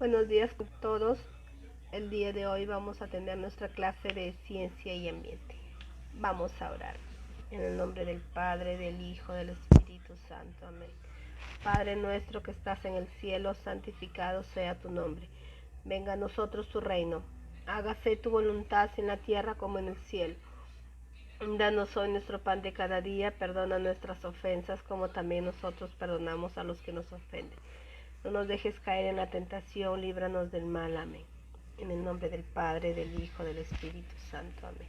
Buenos días a todos. El día de hoy vamos a tener nuestra clase de ciencia y ambiente. Vamos a orar. En el nombre del Padre, del Hijo, del Espíritu Santo. Amén. Padre nuestro que estás en el cielo, santificado sea tu nombre. Venga a nosotros tu reino. Hágase tu voluntad en la tierra como en el cielo. Danos hoy nuestro pan de cada día. Perdona nuestras ofensas como también nosotros perdonamos a los que nos ofenden. No nos dejes caer en la tentación, líbranos del mal. Amén. En el nombre del Padre, del Hijo, del Espíritu Santo. Amén.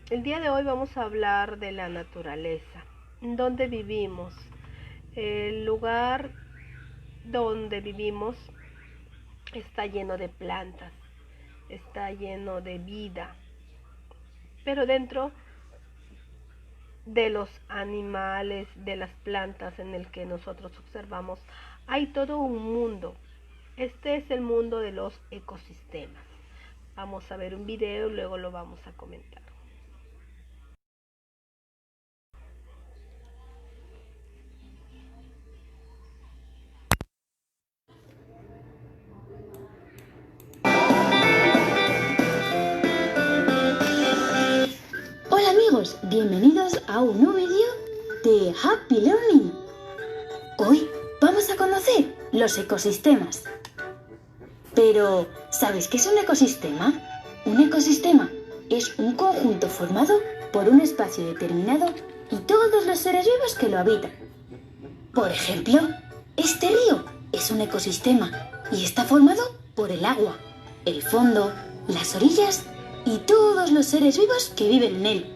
El día de hoy vamos a hablar de la naturaleza. ¿Dónde vivimos? El lugar donde vivimos está lleno de plantas, está lleno de vida, pero dentro de los animales, de las plantas en el que nosotros observamos, hay todo un mundo. Este es el mundo de los ecosistemas. Vamos a ver un video y luego lo vamos a comentar. Hola amigos, bienvenidos a un nuevo vídeo de Happy Learning. Hoy vamos a conocer los ecosistemas. Pero, ¿sabes qué es un ecosistema? Un ecosistema es un conjunto formado por un espacio determinado y todos los seres vivos que lo habitan. Por ejemplo, este río es un ecosistema y está formado por el agua, el fondo, las orillas y todos los seres vivos que viven en él.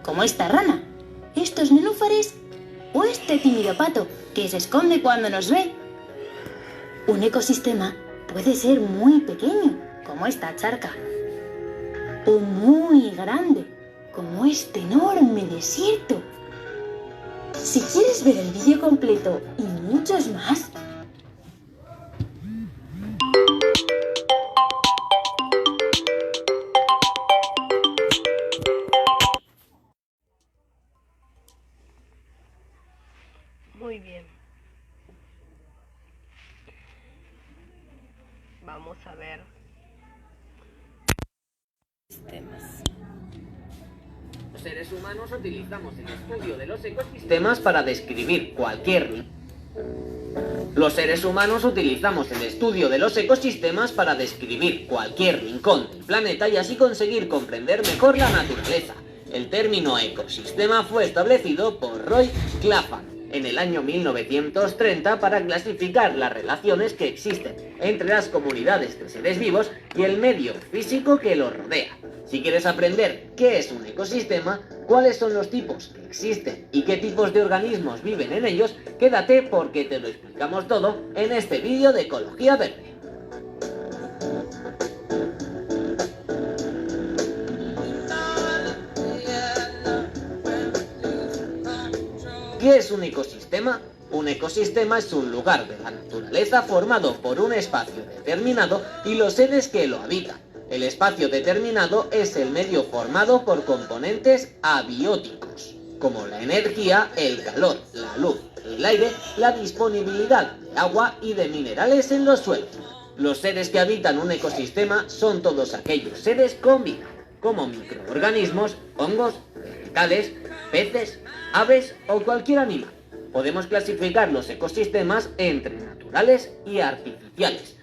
Como esta rana, estos nenúfares o este tímido pato que se esconde cuando nos ve. Un ecosistema puede ser muy pequeño, como esta charca, o muy grande, como este enorme desierto. Si quieres ver el vídeo completo y muchos más, Muy bien. Vamos a ver sistemas. Los seres humanos utilizamos el estudio de los ecosistemas para describir cualquier... Los seres humanos utilizamos el estudio de los ecosistemas para describir cualquier rincón del planeta y así conseguir comprender mejor la naturaleza. El término ecosistema fue establecido por Roy Clapham en el año 1930 para clasificar las relaciones que existen entre las comunidades de seres vivos y el medio físico que los rodea. Si quieres aprender qué es un ecosistema, cuáles son los tipos que existen y qué tipos de organismos viven en ellos, quédate porque te lo explicamos todo en este vídeo de Ecología Verde. ¿Qué es un ecosistema? Un ecosistema es un lugar de la naturaleza formado por un espacio determinado y los seres que lo habitan. El espacio determinado es el medio formado por componentes abióticos, como la energía, el calor, la luz, el aire, la disponibilidad de agua y de minerales en los suelos. Los seres que habitan un ecosistema son todos aquellos seres con vida, como microorganismos, hongos, vegetales, peces, aves o cualquier animal. Podemos clasificar los ecosistemas entre naturales y artificiales.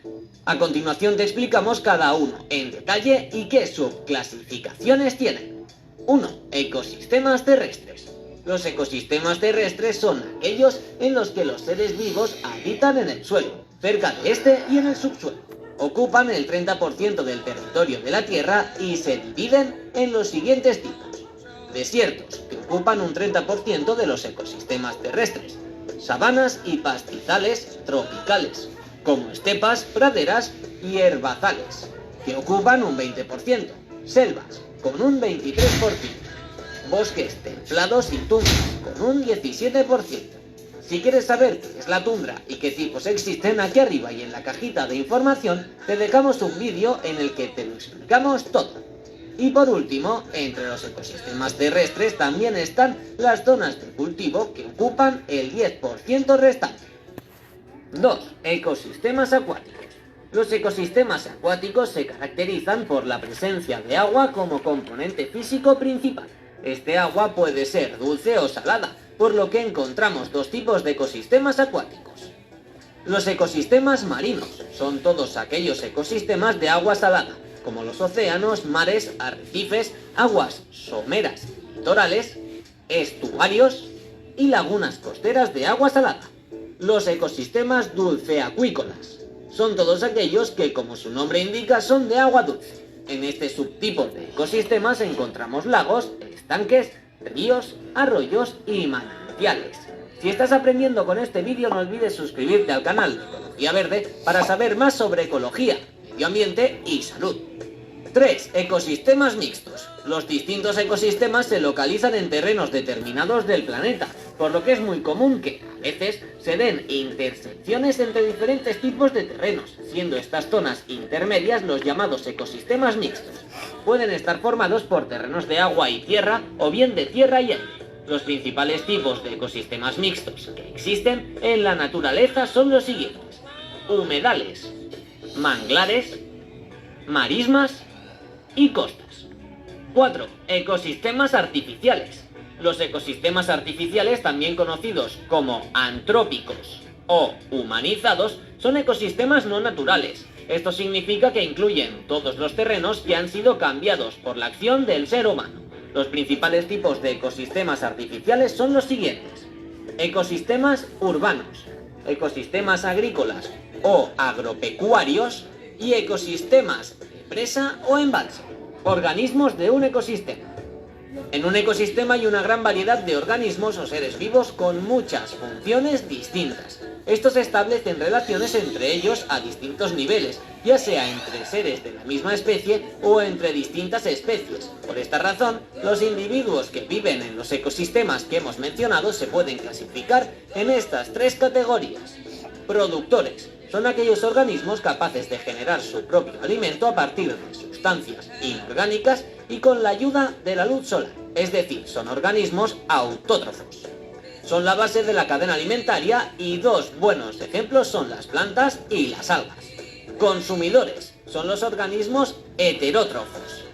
A continuación te explicamos cada uno en detalle y qué subclasificaciones tienen. 1. Ecosistemas terrestres. Los ecosistemas terrestres son aquellos en los que los seres vivos habitan en el suelo, cerca de este y en el subsuelo. Ocupan el 30% del territorio de la Tierra y se dividen en los siguientes tipos. Desiertos, que ocupan un 30% de los ecosistemas terrestres. Sabanas y pastizales tropicales, como estepas, praderas y herbazales, que ocupan un 20%. Selvas, con un 23%. Bosques templados y tundras, con un 17%. Si quieres saber qué es la tundra y qué tipos existen, aquí arriba y en la cajita de información te dejamos un vídeo en el que te lo explicamos todo. Y por último, entre los ecosistemas terrestres también están las zonas de cultivo que ocupan el 10% restante. 2. Ecosistemas acuáticos. Los ecosistemas acuáticos se caracterizan por la presencia de agua como componente físico principal. Este agua puede ser dulce o salada, por lo que encontramos dos tipos de ecosistemas acuáticos. Los ecosistemas marinos son todos aquellos ecosistemas de agua salada, como los océanos, mares, arrecifes, aguas someras, litorales, estuarios y lagunas costeras de agua salada. Los ecosistemas dulceacuícolas son todos aquellos que, como su nombre indica, son de agua dulce. En este subtipo de ecosistemas encontramos lagos, estanques, ríos, arroyos y manantiales. Si estás aprendiendo con este vídeo, no olvides suscribirte al canal de Ecología Verde para saber más sobre ecología, medio ambiente y salud. 3. Ecosistemas mixtos. Los distintos ecosistemas se localizan en terrenos determinados del planeta, por lo que es muy común que, a veces, se den intersecciones entre diferentes tipos de terrenos, siendo estas zonas intermedias los llamados ecosistemas mixtos. Pueden estar formados por terrenos de agua y tierra, o bien de tierra y aire. Los principales tipos de ecosistemas mixtos que existen en la naturaleza son los siguientes: humedales, manglares, marismas y costas. 4. Ecosistemas artificiales. Los ecosistemas artificiales, también conocidos como antrópicos o humanizados, son ecosistemas no naturales. Esto significa que incluyen todos los terrenos que han sido cambiados por la acción del ser humano. Los principales tipos de ecosistemas artificiales son los siguientes: ecosistemas urbanos, ecosistemas agrícolas o agropecuarios y ecosistemas de presa o embalse. Organismos de un ecosistema. En un ecosistema hay una gran variedad de organismos o seres vivos con muchas funciones distintas. Estos establecen relaciones entre ellos a distintos niveles, ya sea entre seres de la misma especie o entre distintas especies. Por esta razón, los individuos que viven en los ecosistemas que hemos mencionado se pueden clasificar en estas tres categorías. Productores. Son aquellos organismos capaces de generar su propio alimento a partir de sustancias inorgánicas y con la ayuda de la luz solar, es decir, son organismos autótrofos. Son la base de la cadena alimentaria y dos buenos ejemplos son las plantas y las algas. Consumidores. Son los organismos heterótrofos,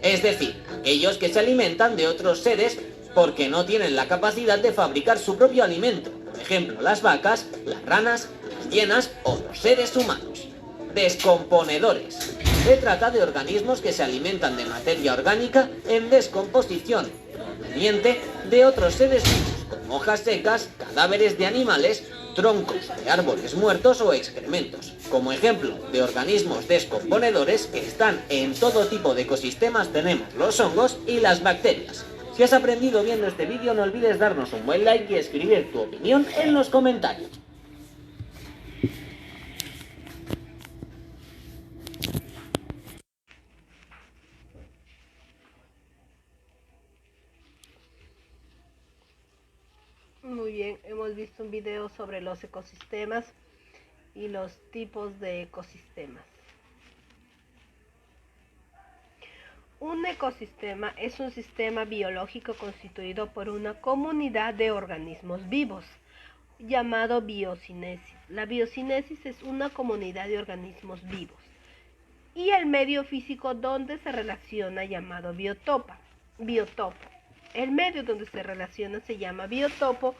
es decir, aquellos que se alimentan de otros seres porque no tienen la capacidad de fabricar su propio alimento, por ejemplo, las vacas, las ranas, las hienas o los seres humanos. Descomponedores. Se trata de organismos que se alimentan de materia orgánica en descomposición, proveniente de otros seres vivos, como hojas secas, cadáveres de animales, troncos de árboles muertos o excrementos. Como ejemplo de organismos descomponedores que están en todo tipo de ecosistemas tenemos los hongos y las bacterias. Si has aprendido viendo este vídeo, no olvides darnos un buen like y escribir tu opinión en los comentarios. Muy bien, hemos visto un video sobre los ecosistemas y los tipos de ecosistemas. Un ecosistema es un sistema biológico constituido por una comunidad de organismos vivos, llamado biocinesis. La biocinesis es una comunidad de organismos vivos. Y el medio físico donde se relaciona llamado biotopo. El medio donde se relaciona se llama biotopo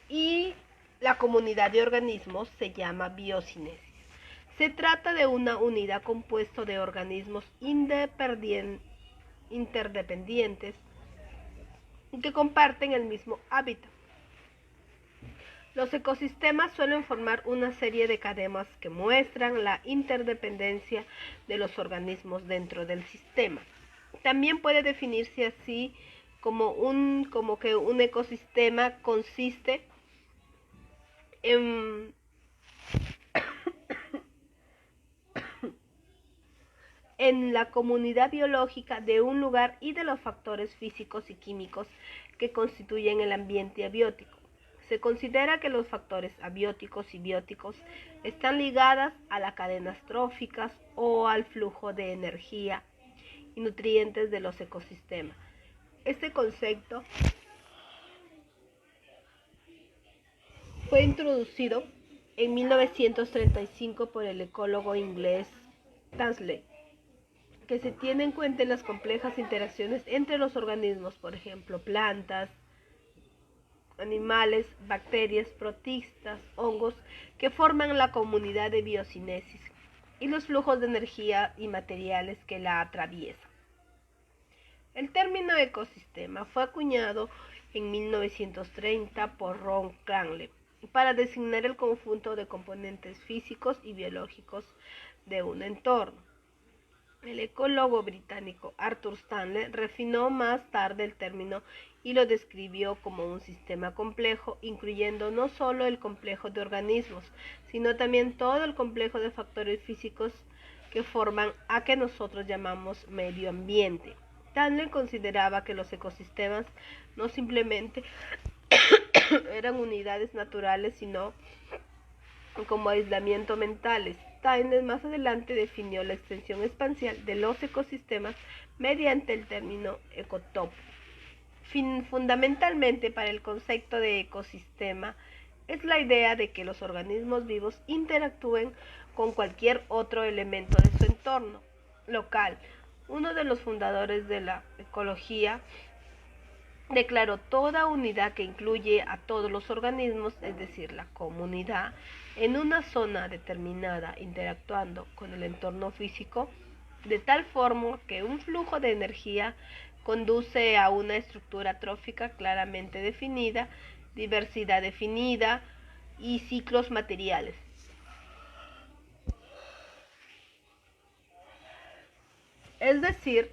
y la comunidad de organismos se llama biocinesis. Se trata de una unidad compuesta de organismos interdependientes que comparten el mismo hábitat. Los ecosistemas suelen formar una serie de cadenas que muestran la interdependencia de los organismos dentro del sistema. También puede definirse así como que un ecosistema consiste en la comunidad biológica de un lugar y de los factores físicos y químicos que constituyen el ambiente abiótico. Se considera que los factores abióticos y bióticos están ligados a las cadenas tróficas o al flujo de energía y nutrientes de los ecosistemas. Este concepto fue introducido en 1935 por el ecólogo inglés Tansley, que se tiene en cuenta en las complejas interacciones entre los organismos, por ejemplo, plantas, animales, bacterias, protistas, hongos, que forman la comunidad de biocinesis, y los flujos de energía y materiales que la atraviesan. El término ecosistema fue acuñado en 1930 por Ron Cranley para designar el conjunto de componentes físicos y biológicos de un entorno. El ecólogo británico Arthur Stanley refinó más tarde el término y lo describió como un sistema complejo, incluyendo no solo el complejo de organismos, sino también todo el complejo de factores físicos que forman a que nosotros llamamos medio ambiente. Stanley consideraba que los ecosistemas no simplemente eran unidades naturales, sino como aislamiento mentales. Steiner más adelante definió la extensión espacial de los ecosistemas mediante el término ecotopo. Fundamentalmente para el concepto de ecosistema es la idea de que los organismos vivos interactúen con cualquier otro elemento de su entorno local. Uno de los fundadores de la ecología declaró toda unidad que incluye a todos los organismos, es decir, la comunidad, en una zona determinada interactuando con el entorno físico, de tal forma que un flujo de energía conduce a una estructura trófica claramente definida, diversidad definida y ciclos materiales. Es decir,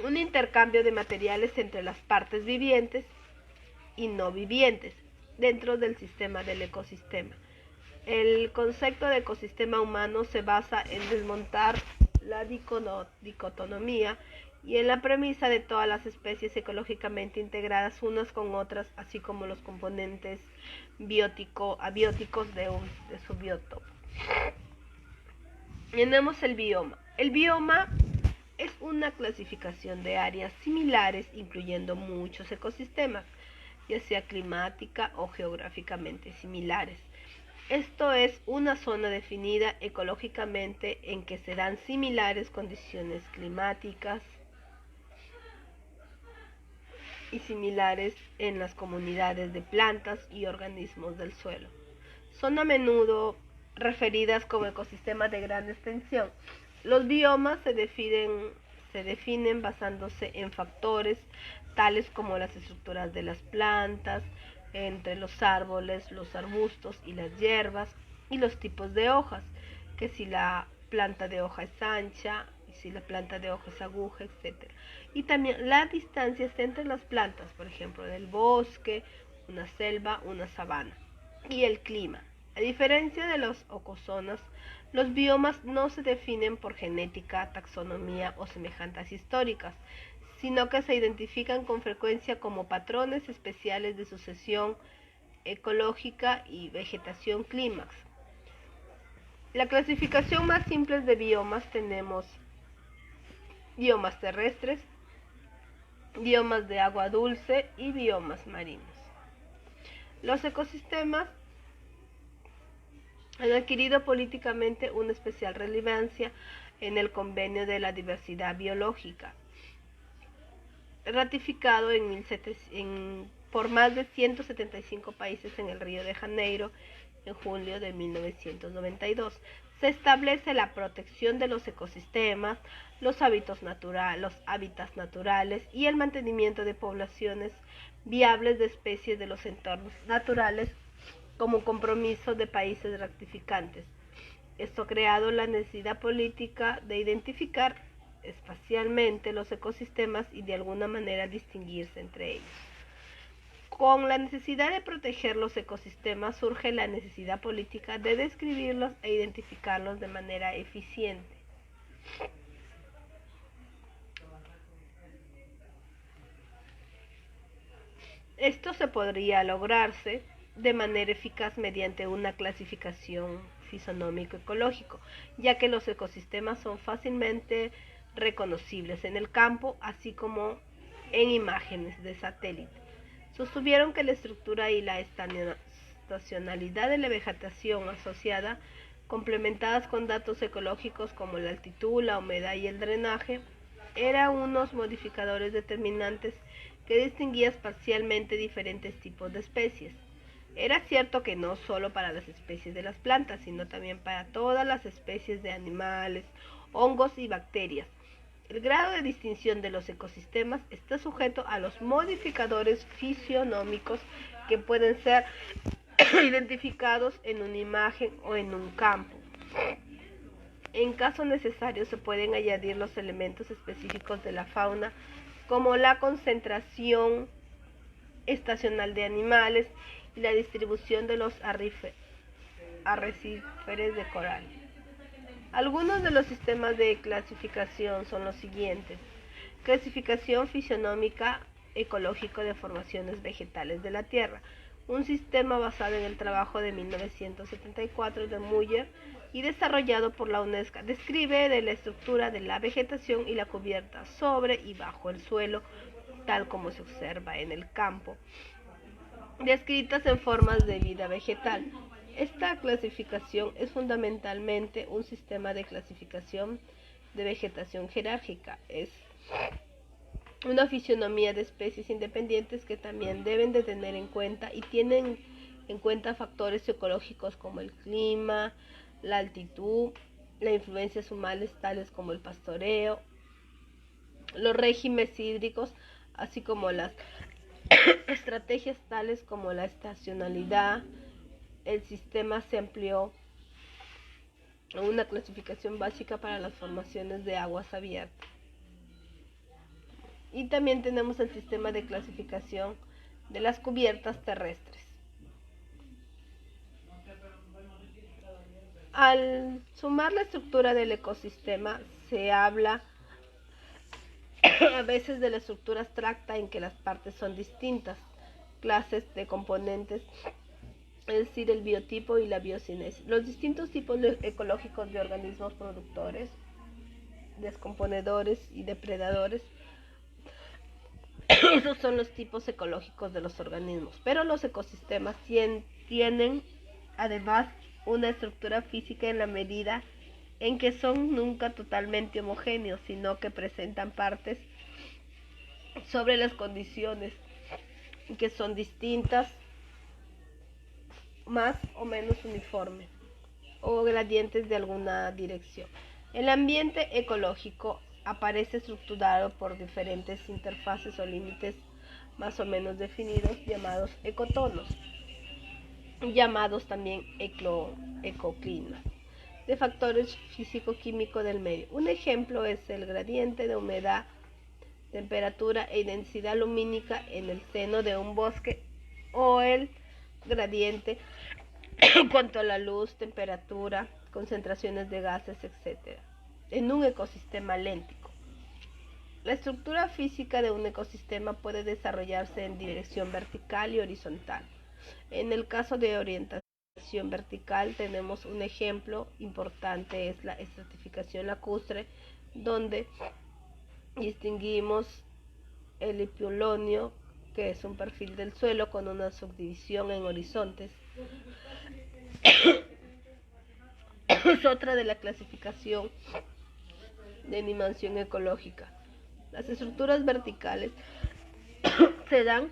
un intercambio de materiales entre las partes vivientes y no vivientes dentro del sistema del ecosistema. El concepto de ecosistema humano se basa en desmontar la dicotomía y en la premisa de todas las especies ecológicamente integradas unas con otras, así como los componentes abióticos de su biotopo. Tenemos el bioma. El bioma es una clasificación de áreas similares, incluyendo muchos ecosistemas, ya sea climática o geográficamente similares. Esto es una zona definida ecológicamente en que se dan similares condiciones climáticas y similares en las comunidades de plantas y organismos del suelo. Son a menudo referidas como ecosistemas de gran extensión. Los biomas se definen basándose en factores tales como las estructuras de las plantas, entre los árboles, los arbustos y las hierbas, y los tipos de hojas, que si la planta de hoja es ancha, y si la planta de hoja es aguja, etc. Y también las distancias entre las plantas, por ejemplo, del bosque, una selva, una sabana, y el clima. A diferencia de las ecozonas, los biomas no se definen por genética, taxonomía o semejanzas históricas, sino que se identifican con frecuencia como patrones especiales de sucesión ecológica y vegetación clímax. La clasificación más simple de biomas tenemos biomas terrestres, biomas de agua dulce y biomas marinos. Los ecosistemas han adquirido políticamente una especial relevancia en el Convenio de la Diversidad Biológica, ratificado por más de 175 países en el Río de Janeiro en julio de 1992. Se establece la protección de los ecosistemas, los hábitats naturales y el mantenimiento de poblaciones viables de especies de los entornos naturales como compromiso de países ratificantes. Esto ha creado la necesidad política de identificar espacialmente los ecosistemas y de alguna manera distinguirse entre ellos. Con la necesidad de proteger los ecosistemas surge la necesidad política de describirlos e identificarlos de manera eficiente. Esto se podría lograrse de manera eficaz mediante una clasificación fisonómico-ecológico, ya que los ecosistemas son fácilmente reconocibles en el campo, así como en imágenes de satélite. Sostuvieron que la estructura y la estacionalidad de la vegetación asociada, complementadas con datos ecológicos como la altitud, la humedad y el drenaje, eran unos modificadores determinantes que distinguían parcialmente diferentes tipos de especies. Era cierto que no solo para las especies de las plantas, sino también para todas las especies de animales, hongos y bacterias. El grado de distinción de los ecosistemas está sujeto a los modificadores fisionómicos que pueden ser identificados en una imagen o en un campo. En caso necesario se pueden añadir los elementos específicos de la fauna, como la concentración estacional de animales y la distribución de los arrecifes de coral. Algunos de los sistemas de clasificación son los siguientes: clasificación fisionómica ecológico de formaciones vegetales de la Tierra, un sistema basado en el trabajo de 1974 de Muller y desarrollado por la UNESCO. Describe de la estructura de la vegetación y la cubierta sobre y bajo el suelo, tal como se observa en el campo, descritas en formas de vida vegetal. Esta clasificación es fundamentalmente un sistema de clasificación de vegetación jerárquica. Es una fisionomía de especies independientes que también deben de tener en cuenta y tienen en cuenta factores ecológicos como el clima, la altitud, las influencias humanas tales como el pastoreo, los regímenes hídricos, así como las estrategias tales como la estacionalidad. El sistema se amplió a una clasificación básica para las formaciones de aguas abiertas. Y también tenemos el sistema de clasificación de las cubiertas terrestres. Al sumar la estructura del ecosistema, se habla a veces de la estructura abstracta en que las partes son distintas clases de componentes, es decir, el biotipo y la biocinesis. Los distintos tipos ecológicos de organismos productores, descomponedores y depredadores. Esos son los tipos ecológicos de los organismos, pero los ecosistemas tienen además una estructura física en la medida en que son nunca totalmente homogéneos, sino que presentan partes sobre las condiciones que son distintas, más o menos uniformes, o gradientes de alguna dirección. El ambiente ecológico aparece estructurado por diferentes interfaces o límites más o menos definidos, llamados ecotonos, llamados también ecoclimas, de factores físico-químicos del medio. Un ejemplo es el gradiente de humedad, temperatura e densidad lumínica en el seno de un bosque, o el gradiente en cuanto a la luz, temperatura, concentraciones de gases, etc. en un ecosistema léntico. La estructura física de un ecosistema puede desarrollarse en dirección vertical y horizontal. En el caso de orientación vertical tenemos un ejemplo importante, es la estratificación lacustre, donde distinguimos el epilonio, que es un perfil del suelo con una subdivisión en horizontes. Es otra de la clasificación de dimensión ecológica. Las estructuras verticales se dan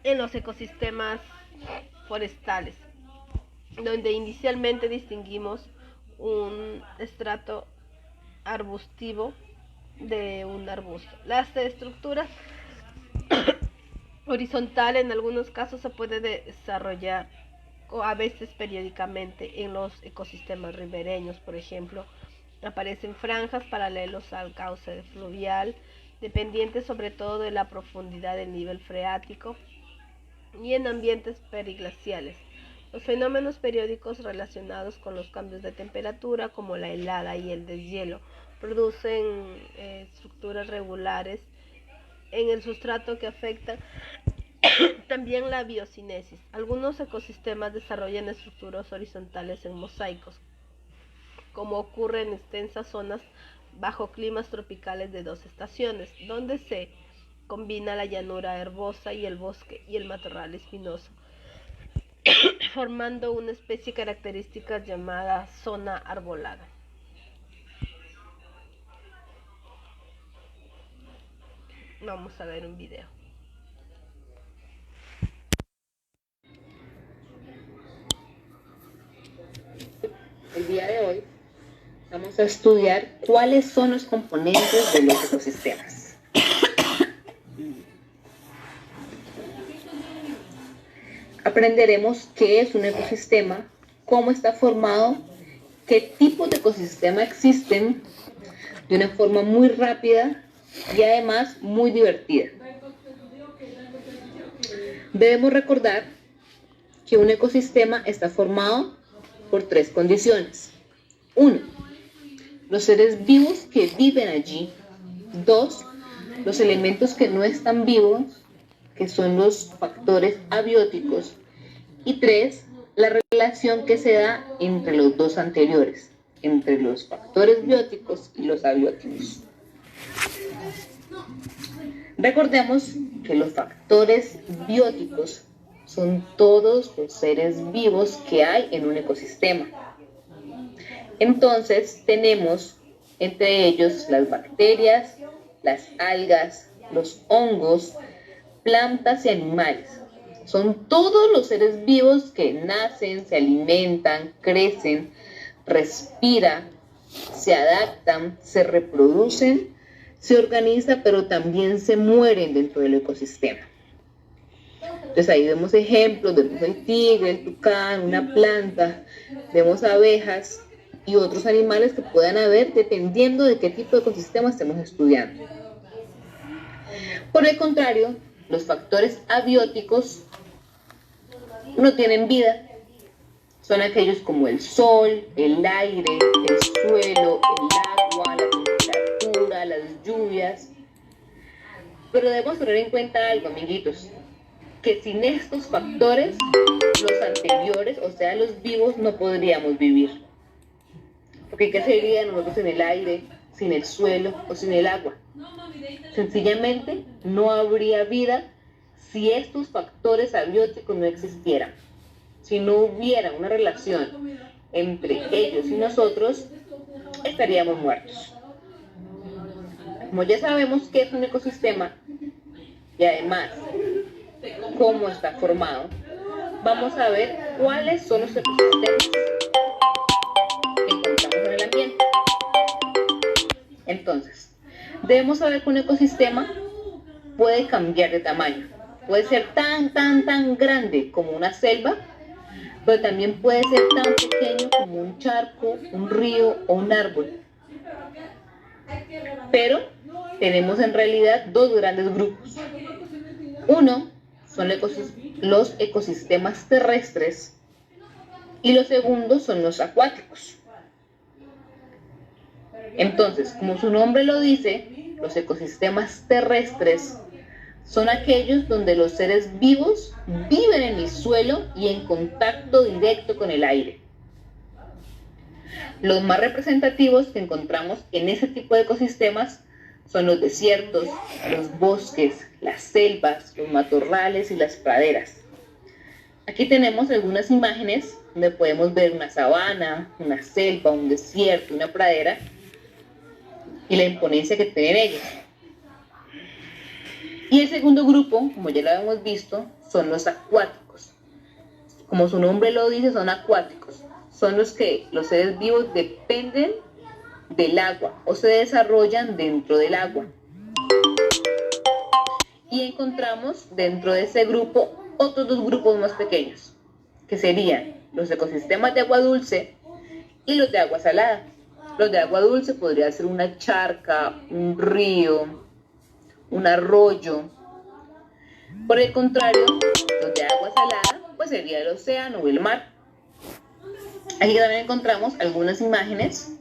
en los ecosistemas forestales, donde inicialmente distinguimos un estrato arbustivo de un arbusto. Las estructuras horizontales en algunos casos se puede desarrollar o a veces periódicamente en los ecosistemas ribereños. Por ejemplo, aparecen franjas paralelos al cauce fluvial, dependientes sobre todo de la profundidad del nivel freático, y en ambientes periglaciales. Los fenómenos periódicos relacionados con los cambios de temperatura, como la helada y el deshielo, producen estructuras regulares en el sustrato que afectan también la biocinesis. Algunos ecosistemas desarrollan estructuras horizontales en mosaicos, como ocurre en extensas zonas bajo climas tropicales de dos estaciones, donde se combina la llanura herbosa y el bosque y el matorral espinoso. formando una especie característica llamada zona arbolada. Vamos a ver un video. El día de hoy vamos a estudiar cuáles son los componentes de los ecosistemas. Aprenderemos qué es un ecosistema, cómo está formado, qué tipos de ecosistema existen de una forma muy rápida y además muy divertida. Debemos recordar que un ecosistema está formado por 3 condiciones. 1. Los seres vivos que viven allí. 2. Los elementos que no están vivos, que son los factores abióticos. Y 3. La relación que se da entre los dos anteriores, entre los factores bióticos y los abióticos. Recordemos que los factores bióticos son todos los seres vivos que hay en un ecosistema. Entonces tenemos entre ellos las bacterias, las algas, los hongos, plantas y animales. Son todos los seres vivos que nacen, se alimentan, crecen, respiran, se adaptan, se reproducen, se organizan, pero también se mueren dentro del ecosistema. Entonces ahí vemos ejemplos, vemos el tigre, el tucán, una planta, vemos abejas y otros animales que puedan haber dependiendo de qué tipo de ecosistema estemos estudiando. Por el contrario, los factores abióticos no tienen vida. Son aquellos como el sol, el aire, el suelo, el agua, la temperatura, las lluvias. Pero debemos tener en cuenta algo, amiguitos, que sin estos factores, los anteriores, o sea, los vivos, no podríamos vivir. Porque ¿qué sería de nosotros sin el aire, sin el suelo o sin el agua? Sencillamente no habría vida si estos factores abióticos no existieran. Si no hubiera una relación entre ellos y nosotros, estaríamos muertos. Como ya sabemos qué es un ecosistema y además cómo está formado, vamos a ver cuáles son los ecosistemas que encontramos en el ambiente. Entonces, debemos saber que un ecosistema puede cambiar de tamaño. Puede ser tan grande como una selva, pero también puede ser tan pequeño como un charco, un río o un árbol. Pero tenemos en realidad 2 grandes grupos. Uno son los ecosistemas terrestres y los segundos son los acuáticos. Entonces, como su nombre lo dice, los ecosistemas terrestres son aquellos donde los seres vivos viven en el suelo y en contacto directo con el aire. Los más representativos que encontramos en ese tipo de ecosistemas son los desiertos, los bosques, las selvas, los matorrales y las praderas. Aquí tenemos algunas imágenes donde podemos ver una sabana, una selva, un desierto, una pradera y la imponencia que tienen ellos. Y el segundo grupo, como ya lo hemos visto, son los acuáticos. Como su nombre lo dice, son acuáticos. Son los que los seres vivos dependen del agua o se desarrollan dentro del agua. Y encontramos dentro de ese grupo otros 2 grupos más pequeños, que serían los ecosistemas de agua dulce y los de agua salada. Los de agua dulce podría ser una charca, un río, un arroyo. Por el contrario, los de agua salada, pues sería el océano o el mar. Aquí también encontramos algunas imágenes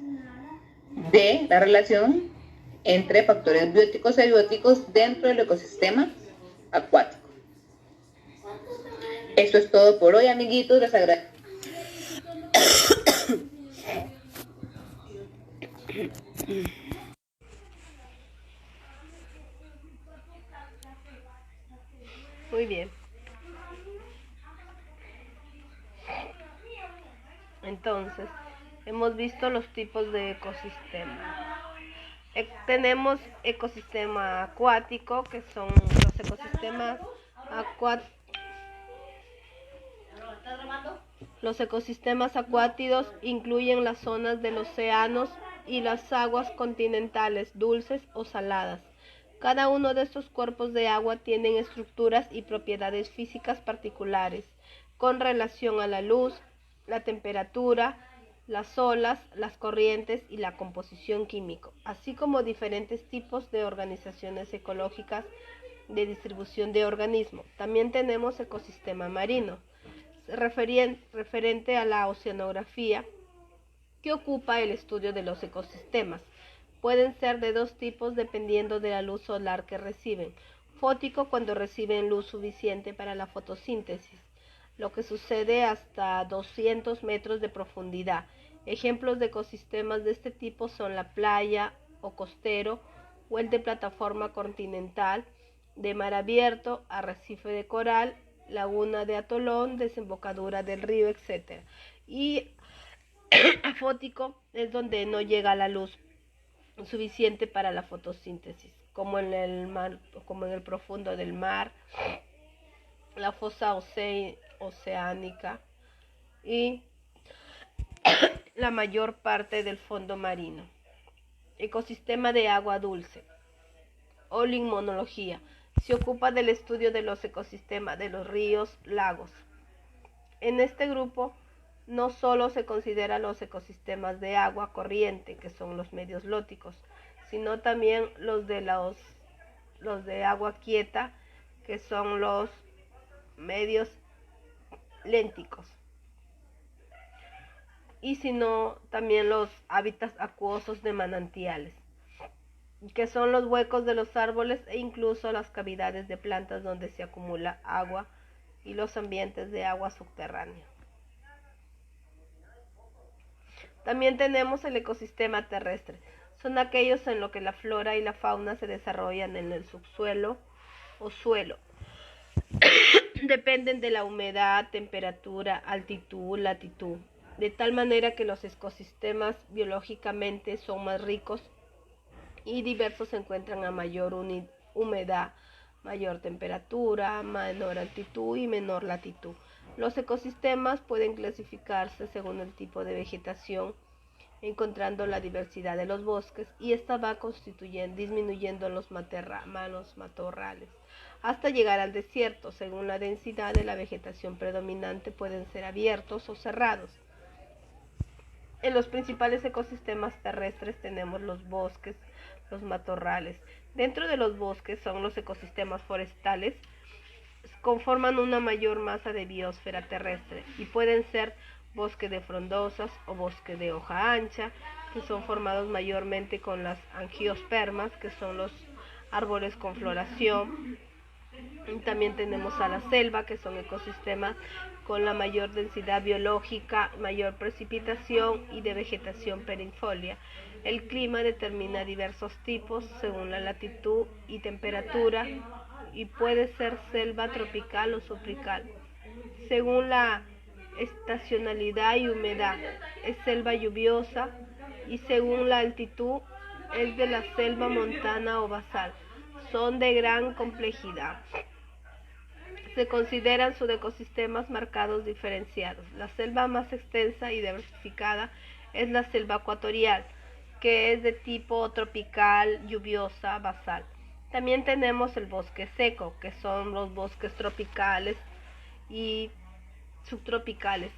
de la relación entre factores bióticos y abióticos dentro del ecosistema acuático. Esto es todo por hoy, amiguitos. Les agradezco. Muy bien. Entonces, hemos visto los tipos de ecosistema. Tenemos ecosistema acuático, que son los ecosistemas acuáticos. Los ecosistemas acuáticos incluyen las zonas de los océanos y las aguas continentales, dulces o saladas. Cada uno de estos cuerpos de agua tienen estructuras y propiedades físicas particulares con relación a la luz, la temperatura, las olas, las corrientes y la composición química, así como diferentes tipos de organizaciones ecológicas de distribución de organismos. También tenemos ecosistema marino, referente a la oceanografía, que ocupa el estudio de los ecosistemas. Pueden ser de dos tipos dependiendo de la luz solar que reciben. Fótico, cuando reciben luz suficiente para la fotosíntesis, lo que sucede hasta 200 metros de profundidad. Ejemplos de ecosistemas de este tipo son la playa o costero, o el de plataforma continental, de mar abierto, arrecife de coral, laguna de atolón, desembocadura del río, etc. Y afótico es donde no llega la luz suficiente para la fotosíntesis, como en el mar, como en el profundo del mar, la fosa oceánica y la mayor parte del fondo marino. Ecosistema de agua dulce o limnología. Se ocupa del estudio de los ecosistemas de los ríos, lagos. En este grupo no solo se consideran los ecosistemas de agua corriente, que son los medios lóticos, sino también los de agua quieta, que son los medios lénticos, y sino también los hábitats acuosos de manantiales, que son los huecos de los árboles e incluso las cavidades de plantas donde se acumula agua, y los ambientes de agua subterránea. También tenemos el ecosistema terrestre. Son aquellos en los que la flora y la fauna se desarrollan en el subsuelo o suelo. Dependen de la humedad, temperatura, altitud, latitud, de tal manera que los ecosistemas biológicamente son más ricos y diversos, se encuentran a mayor humedad, mayor temperatura, menor altitud y menor latitud. Los ecosistemas pueden clasificarse según el tipo de vegetación, encontrando la diversidad de los bosques, y esta va disminuyendo los matorrales, hasta llegar al desierto. Según la densidad de la vegetación predominante, pueden ser abiertos o cerrados. En los principales ecosistemas terrestres tenemos los bosques, los matorrales. Dentro de los bosques son los ecosistemas forestales, conforman una mayor masa de biosfera terrestre y pueden ser bosque de frondosas o bosque de hoja ancha, que son formados mayormente con las angiospermas, que son los árboles con floración. Y también tenemos a la selva, que son ecosistemas con la mayor densidad biológica, mayor precipitación y de vegetación perennifolia. El clima determina diversos tipos según la latitud y temperatura, y puede ser selva tropical o subtropical. Según la estacionalidad y humedad, es selva lluviosa, y según la altitud es de la selva montana o basal. Son de gran complejidad. Se consideran subecosistemas marcados diferenciados. La selva más extensa y diversificada es la selva ecuatorial, que es de tipo tropical, lluviosa, basal. También tenemos el bosque seco, que son los bosques tropicales y subtropicales,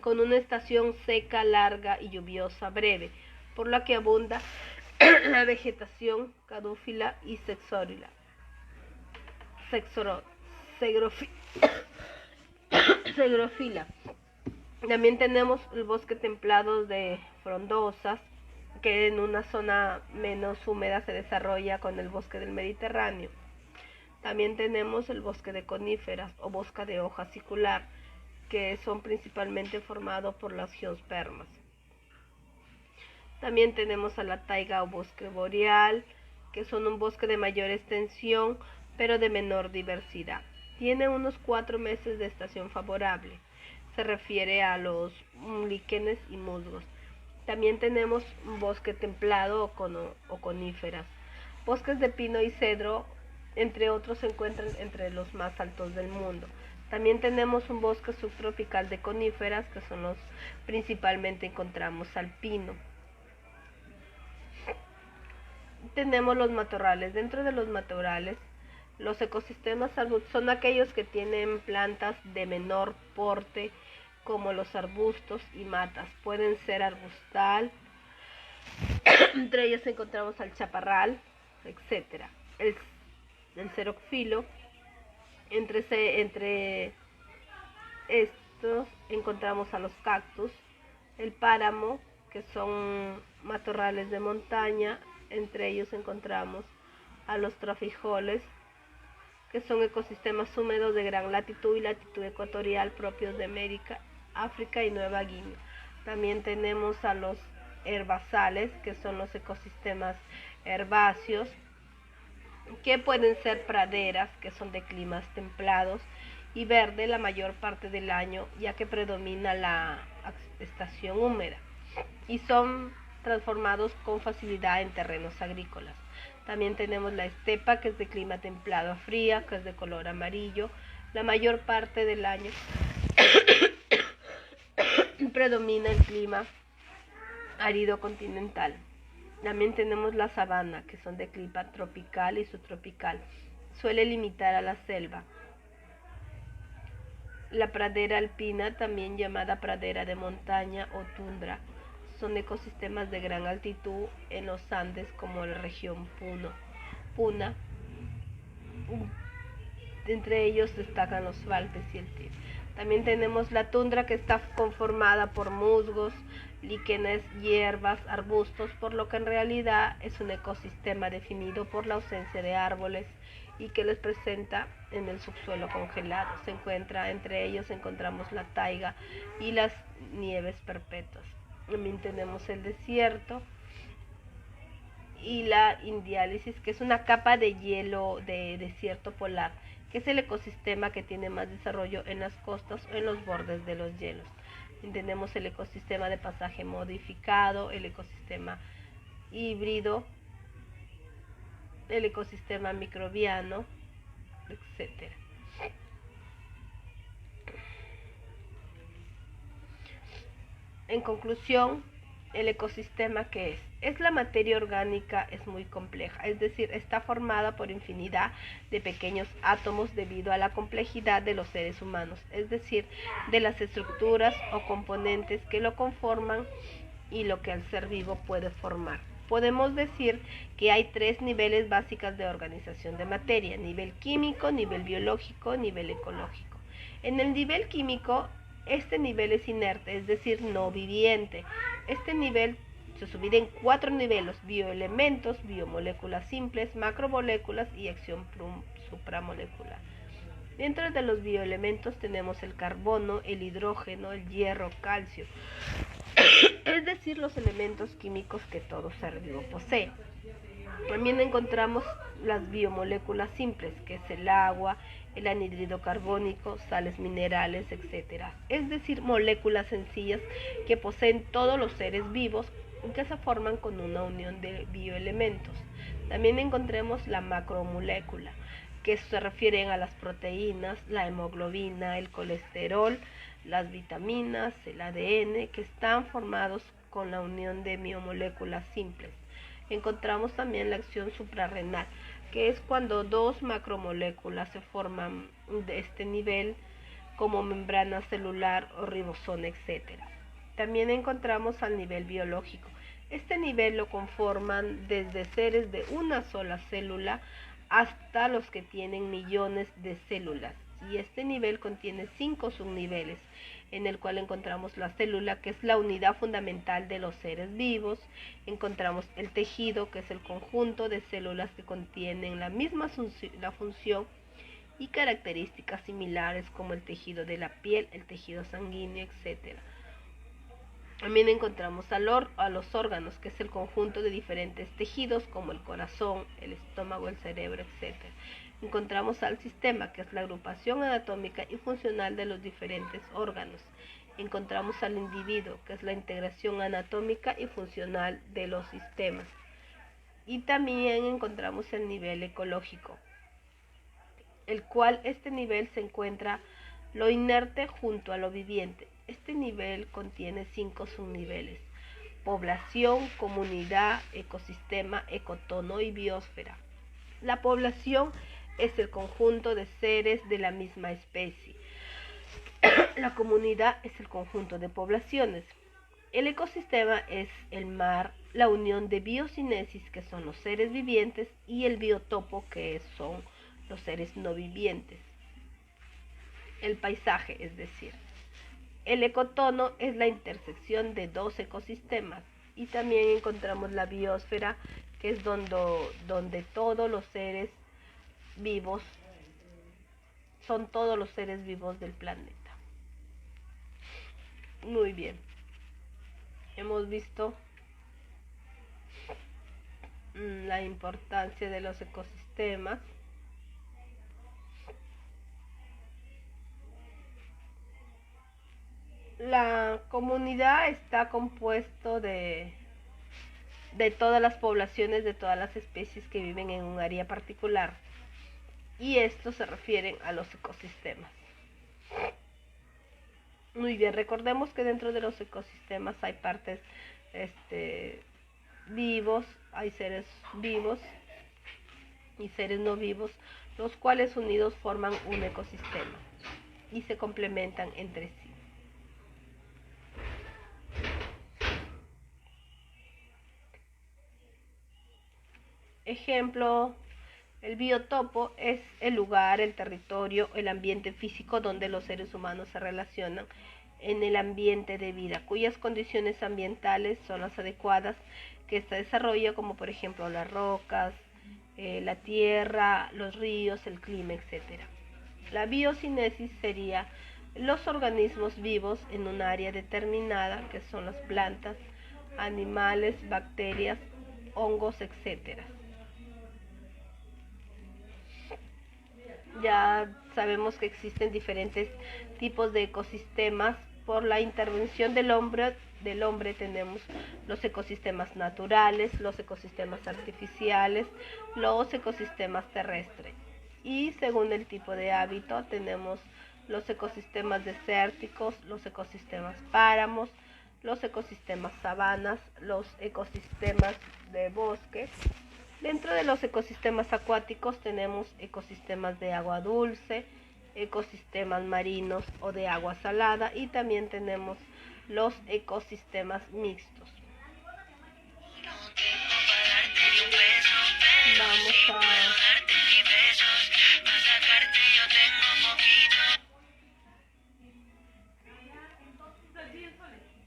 con una estación seca, larga y lluviosa breve, por la que abunda la vegetación caducifila y xerófila. También tenemos el bosque templado de frondosas, que en una zona menos húmeda se desarrolla con el bosque del Mediterráneo. También tenemos el bosque de coníferas o bosque de hoja circular, que son principalmente formados por las angiospermas. También tenemos a la taiga o bosque boreal, que son un bosque de mayor extensión, pero de menor diversidad. Tiene unos 4 meses de estación favorable. se refiere a los líquenes y musgos. También tenemos un bosque templado o coníferas. Bosques de pino y cedro, entre otros, se encuentran entre los más altos del mundo. También tenemos un bosque subtropical de coníferas, que son los principalmente encontramos al pino. Tenemos los matorrales. Dentro de los matorrales, los ecosistemas son aquellos que tienen plantas de menor porte, como los arbustos y matas. Pueden ser arbustal, entre ellos encontramos al chaparral, etc. El xerófilo, entre estos encontramos a los cactus, el páramo, que son matorrales de montaña, entre ellos encontramos a los trafijoles, que son ecosistemas húmedos de gran latitud y latitud ecuatorial propios de América, África y Nueva Guinea. También tenemos a los herbazales, que son los ecosistemas herbáceos, que pueden ser praderas, que son de climas templados y verde la mayor parte del año, ya que predomina la estación húmeda, y son transformados con facilidad en terrenos agrícolas. También tenemos la estepa, que es de clima templado a fría, que es de color amarillo. La mayor parte del año predomina el clima árido continental. También tenemos la sabana, que son de clima tropical y subtropical. Suele limitar a la selva. La pradera alpina, también llamada pradera de montaña o tundra, son ecosistemas de gran altitud en los Andes, como la región Puna. Entre ellos destacan los Alpes y el Tíbet. También tenemos la tundra, que está conformada por musgos, líquenes, hierbas, arbustos, por lo que en realidad es un ecosistema definido por la ausencia de árboles y que les presenta en el subsuelo congelado. Entre ellos encontramos la taiga y las nieves perpetuas. También tenemos el desierto y la indiálisis, que es una capa de hielo de desierto polar, que es el ecosistema que tiene más desarrollo en las costas o en los bordes de los hielos. Tenemos el ecosistema de pasaje modificado, el ecosistema híbrido, el ecosistema microbiano, etc. En conclusión, el ecosistema, ¿qué es? Es la materia orgánica, es muy compleja, es decir, está formada por infinidad de pequeños átomos debido a la complejidad de los seres humanos, es decir, de las estructuras o componentes que lo conforman y lo que el ser vivo puede formar. Podemos decir que hay 3 niveles básicos de organización de materia: nivel químico, nivel biológico, nivel ecológico. En el nivel químico, este nivel es inerte, es decir, no viviente. Este nivel se subdivide en 4 niveles: bioelementos, biomoléculas simples, macromoléculas y acción supramolecular. Dentro de los bioelementos tenemos el carbono, el hidrógeno, el hierro, calcio, es decir, los elementos químicos que todo ser vivo posee. También encontramos las biomoléculas simples, que es el agua, el anhídrido carbónico, sales minerales, etc. Es decir, moléculas sencillas que poseen todos los seres vivos y que se forman con una unión de bioelementos. También encontramos la macromolécula, que se refieren a las proteínas, la hemoglobina, el colesterol, las vitaminas, el ADN, que están formados con la unión de biomoléculas simples. Encontramos también la acción suprarrenal, que es cuando 2 macromoléculas se forman de este nivel, como membrana celular o ribosoma, etc. También encontramos al nivel biológico. Este nivel lo conforman desde seres de una sola célula hasta los que tienen millones de células. Y este nivel contiene 5 subniveles, en el cual encontramos la célula, que es la unidad fundamental de los seres vivos. Encontramos el tejido, que es el conjunto de células que contienen la misma función y características similares, como el tejido de la piel, el tejido sanguíneo, etc. También encontramos a los órganos, que es el conjunto de diferentes tejidos, como el corazón, el estómago, el cerebro, etc. encontramos al sistema, que es la agrupación anatómica y funcional de los diferentes órganos. Encontramos al individuo, que es la integración anatómica y funcional de los sistemas. Y también encontramos el nivel ecológico, el cual este nivel se encuentra lo inerte junto a lo viviente. Este nivel contiene 5 subniveles: población, comunidad, ecosistema, ecotono y biosfera. La población es el conjunto de seres de la misma especie. La comunidad es el conjunto de poblaciones. El ecosistema es el mar, la unión de biocinesis, que son los seres vivientes, y el biotopo, que son los seres no vivientes. El paisaje, es decir, el ecotono es la intersección de 2 ecosistemas. Y también encontramos la biosfera, que es donde todos los seres vivos, son todos los seres vivos del planeta. Muy bien. Hemos visto la importancia de los ecosistemas. La comunidad está compuesto de todas las poblaciones, de todas las especies que viven en un área particular, y estos se refieren a los ecosistemas. Muy bien, recordemos que dentro de los ecosistemas hay partes vivos, hay seres vivos y seres no vivos, los cuales unidos forman un ecosistema y se complementan entre sí. Ejemplo, el biotopo es el lugar, el territorio, el ambiente físico donde los seres humanos se relacionan en el ambiente de vida, cuyas condiciones ambientales son las adecuadas que se desarrolla, como por ejemplo las rocas, la tierra, los ríos, el clima, etc. La biocinesis sería los organismos vivos en un área determinada, que son las plantas, animales, bacterias, hongos, etc. Ya sabemos que existen diferentes tipos de ecosistemas. Por la intervención del hombre tenemos los ecosistemas naturales, los ecosistemas artificiales, los ecosistemas terrestres. Y según el tipo de hábito tenemos los ecosistemas desérticos, los ecosistemas páramos, los ecosistemas sabanas, los ecosistemas de bosque. Dentro de los ecosistemas acuáticos tenemos ecosistemas de agua dulce, ecosistemas marinos o de agua salada, y también tenemos los ecosistemas mixtos.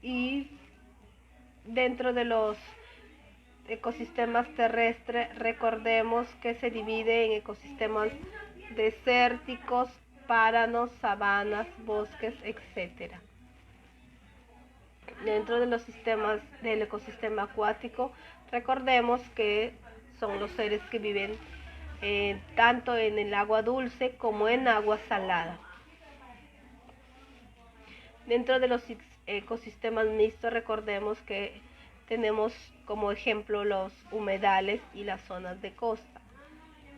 Y dentro de los ecosistemas terrestres, recordemos que se divide en ecosistemas desérticos, páranos, sabanas, bosques, etc. Dentro de los sistemas del ecosistema acuático, recordemos que son los seres que viven tanto en el agua dulce como en agua salada. Dentro de los ecosistemas mixtos, recordemos que tenemos como ejemplo los humedales y las zonas de costa.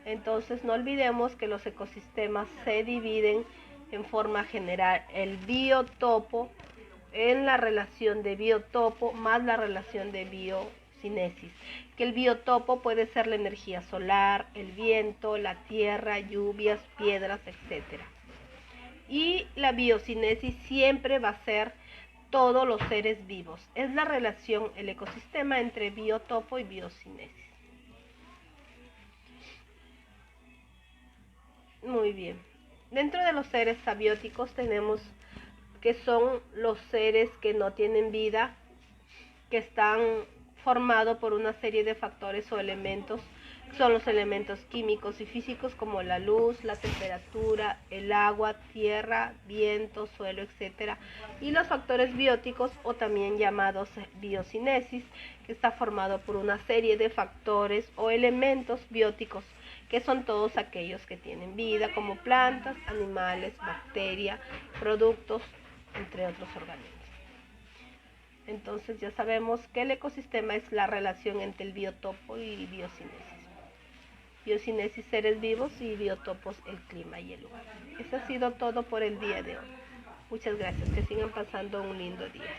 Entonces no olvidemos que los ecosistemas se dividen en forma general: el biotopo en la relación de biotopo más la relación de biocinesis, que el biotopo puede ser la energía solar, el viento, la tierra, lluvias, piedras, etc. Y la biocinesis siempre va a ser todos los seres vivos. Es la relación, el ecosistema entre biotopo y biocinesis. Muy bien. Dentro de los seres abióticos tenemos que son los seres que no tienen vida, que están formados por una serie de factores o elementos. Son los elementos químicos y físicos como la luz, la temperatura, el agua, tierra, viento, suelo, etc. Y los factores bióticos, o también llamados biocinesis, que está formado por una serie de factores o elementos bióticos que son todos aquellos que tienen vida, como plantas, animales, bacterias, productos, entre otros organismos. Entonces ya sabemos que el ecosistema es la relación entre el biotopo y biocinesis. Biocinesis, seres vivos, y biotopos, el clima y el lugar. Eso ha sido todo por el día de hoy. Muchas gracias, que sigan pasando un lindo día.